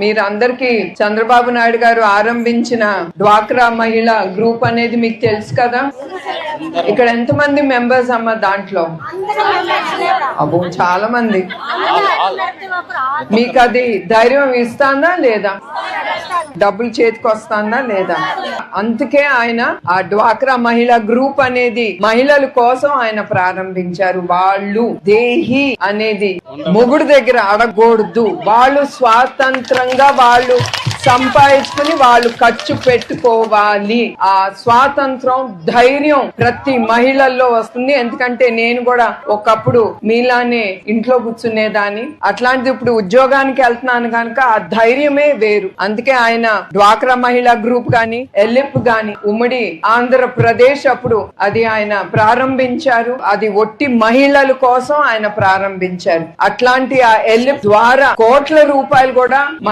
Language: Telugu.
మీరందరికీ చంద్రబాబు నాయుడు గారు ఆరంభించిన డ్వాక్రా మహిళా గ్రూప్ అనేది మీకు తెలుసు కదా. ఇక్కడ ఎంతమంది మెంబర్స్ అమ్మ దాంట్లో? అబ్బో చాలా మంది. మీకు అది ధైర్యం ఇస్తాందా లేదా? డబ్బులు చేతికి వస్తుందా లేదా? అందుకే ఆయన ఆ డ్వాక్రా మహిళా గ్రూప్ అనేది మహిళల కోసం ఆయన ప్రారంభించారు. వాళ్ళు దేహి అనేది మొగుడు దగ్గర అడగకూడదు. వాళ్ళు స్వాతంత్రంగా వాళ్ళు సంపాదించుకుని వాళ్ళు ఖర్చు పెట్టుకోవాలి. ఆ స్వాతంత్రం ధైర్యం ప్రతి మహిళల్లో వస్తుంది. ఎందుకంటే నేను కూడా ఒకప్పుడు మీలానే ఇంట్లో కూర్చునేదాన్ని. అట్లాంటిది ఇప్పుడు ఉద్యోగానికి వెళ్తున్నాను కనుక ఆ ధైర్యమే వేరు. అందుకే ఆయన డ్వాక్రా మహిళా గ్రూప్ గాని ఎల్లిప్ గాని ఉమ్మడి ఆంధ్రప్రదేశ్ అప్పుడు అది ఆయన ప్రారంభించారు. అది ఒట్టి మహిళల కోసం ఆయన ప్రారంభించారు. అట్లాంటి ఆ ఎల్లిప్ ద్వారా కోట్ల రూపాయలు కూడా మన